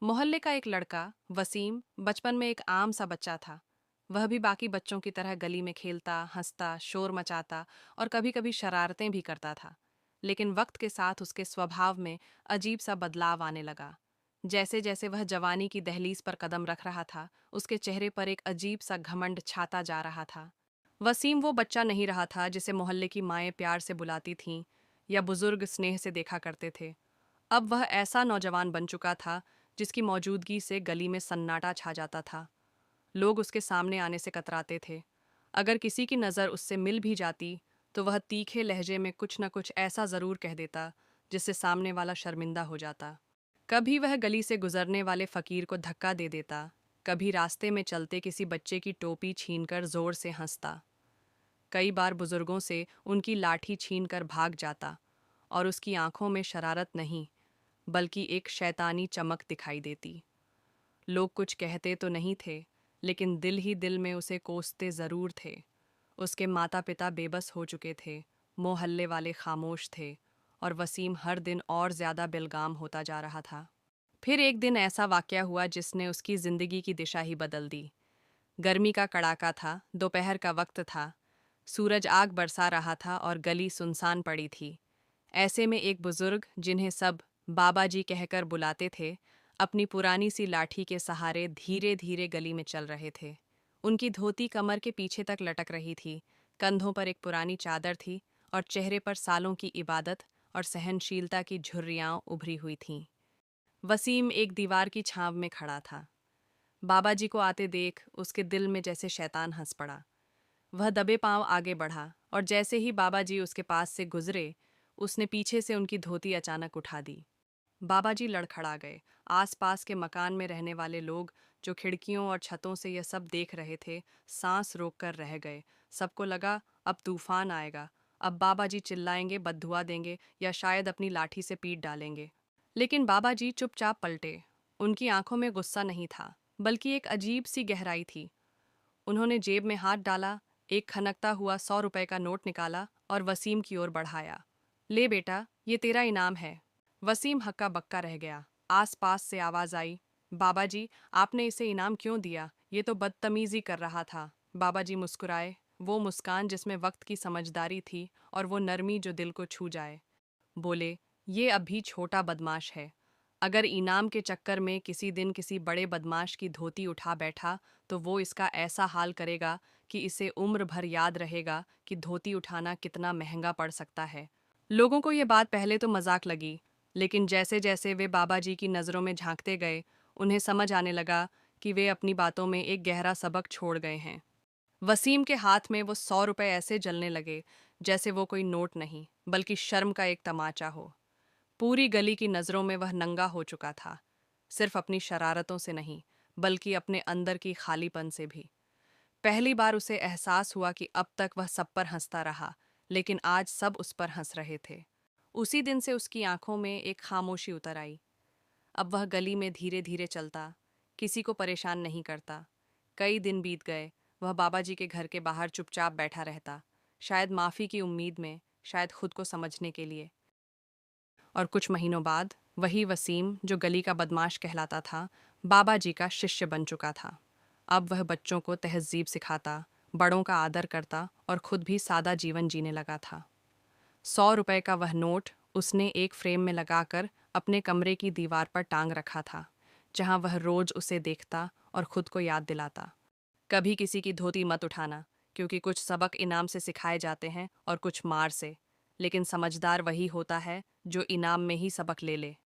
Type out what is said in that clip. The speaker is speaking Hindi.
मोहल्ले का एक लड़का वसीम बचपन में एक आम सा बच्चा था। वह भी बाकी बच्चों की तरह गली में खेलता, हंसता, शोर मचाता और कभी-कभी शरारतें भी करता था। लेकिन वक्त के साथ उसके स्वभाव में अजीब सा बदलाव आने लगा। जैसे जैसे वह जवानी की दहलीज पर कदम रख रहा था, उसके चेहरे पर एक अजीब सा घमंड छाता जा रहा था। वसीम वो बच्चा नहीं रहा था जिसे मोहल्ले की माएं प्यार से बुलाती थीं या बुजुर्ग स्नेह से देखा करते थे। अब वह ऐसा नौजवान बन चुका था जिसकी मौजूदगी से गली में सन्नाटा छा जाता था। लोग उसके सामने आने से कतराते थे। अगर किसी की नज़र उससे मिल भी जाती तो वह तीखे लहजे में कुछ न कुछ ऐसा ज़रूर कह देता जिससे सामने वाला शर्मिंदा हो जाता। कभी वह गली से गुजरने वाले फकीर को धक्का दे देता, कभी रास्ते में चलते किसी बच्चे की टोपी छीनकर जोर से हंसता। कई बार बुजुर्गों से उनकी लाठी छीनकर भाग जाता और उसकी आंखों में शरारत नहीं बल्कि एक शैतानी चमक दिखाई देती। लोग कुछ कहते तो नहीं थे, लेकिन दिल ही दिल में उसे कोसते जरूर थे। उसके माता पिता बेबस हो चुके थे, मोहल्ले वाले खामोश थे, और वसीम हर दिन और ज्यादा बेलगाम होता जा रहा था। फिर एक दिन ऐसा वाकया हुआ जिसने उसकी जिंदगी की दिशा ही बदल दी। गर्मी का कड़ाका था, दोपहर का वक्त था। सूरज आग बरसा रहा था और गली सुनसान पड़ी थी। ऐसे में एक बुजुर्ग, जिन्हें सब बाबा जी कहकर बुलाते थे, अपनी पुरानी सी लाठी के सहारे धीरे धीरे गली में चल रहे थे। उनकी धोती कमर के पीछे तक लटक रही थी, कंधों पर एक पुरानी चादर थी और चेहरे पर सालों की इबादत और सहनशीलता की झुर्रियां उभरी हुई थीं। वसीम एक दीवार की छांव में खड़ा था। बाबा जी को आते देख उसके दिल में जैसे शैतान हंस पड़ा। वह दबे पांव आगे बढ़ा और जैसे ही बाबा जी उसके पास से गुजरे, उसने पीछे से उनकी धोती अचानक उठा दी। बाबा जी लड़खड़ा गए। आसपास के मकान में रहने वाले लोग, जो खिड़कियों और छतों से यह सब देख रहे थे, सांस रोककर रह गए। सबको लगा अब तूफान आएगा। अब बाबा जी चिल्लाएंगे, बद्दुआ देंगे या शायद अपनी लाठी से पीट डालेंगे। लेकिन बाबा जी चुपचाप पलटे। उनकी आंखों में गुस्सा नहीं था, बल्कि एक अजीब सी गहराई थी। उन्होंने जेब में हाथ डाला, एक खनकता हुआ 100 रुपए का नोट निकाला और वसीम की ओर बढ़ाया। ले बेटा, ये तेरा इनाम है। वसीम हक्का बक्का रह गया। आस-पास से आवाज आई, बाबा जी, आपने इसे इनाम क्यों दिया? ये तो बदतमीजी कर रहा था। बाबा जी मुस्कुराए, वो मुस्कान जिसमें वक्त की समझदारी थी और वो नरमी जो दिल को छू जाए। बोले, ये अब भी छोटा बदमाश है। अगर इनाम के चक्कर में किसी दिन किसी बड़े बदमाश की धोती उठा बैठा, तो वो इसका ऐसा हाल करेगा कि इसे उम्र भर याद रहेगा कि धोती उठाना कितना महंगा पड़ सकता है। लोगों को ये बात पहले तो मजाक लगी, लेकिन जैसे जैसे वे बाबा जी की नज़रों में झांकते गए, उन्हें समझ आने लगा कि वे अपनी बातों में एक गहरा सबक छोड़ गए हैं। वसीम के हाथ में वो 100 रुपए ऐसे जलने लगे जैसे वो कोई नोट नहीं, बल्कि शर्म का एक तमाचा हो। पूरी गली की नज़रों में वह नंगा हो चुका था, सिर्फ अपनी शरारतों से नहीं, बल्कि अपने अंदर की खालीपन से भी। पहली बार उसे एहसास हुआ कि अब तक वह सब पर हंसता रहा, लेकिन आज सब उस पर हंस रहे थे। उसी दिन से उसकी आंखों में एक खामोशी उतर आई। अब वह गली में धीरे धीरे चलता, किसी को परेशान नहीं करता। कई दिन बीत गए, वह बाबा जी के घर के बाहर चुपचाप बैठा रहता, शायद माफ़ी की उम्मीद में, शायद खुद को समझने के लिए। और कुछ महीनों बाद वही वसीम जो गली का बदमाश कहलाता था, बाबा जी का शिष्य बन चुका था। अब वह बच्चों को तहज़ीब सिखाता, बड़ों का आदर करता और खुद भी सादा जीवन जीने लगा था। 100 रुपए का वह नोट उसने एक फ्रेम में लगाकर अपने कमरे की दीवार पर टांग रखा था, जहां वह रोज उसे देखता और खुद को याद दिलाता, कभी किसी की धोती मत उठाना, क्योंकि कुछ सबक इनाम से सिखाए जाते हैं और कुछ मार से। लेकिन समझदार वही होता है जो इनाम में ही सबक ले ले।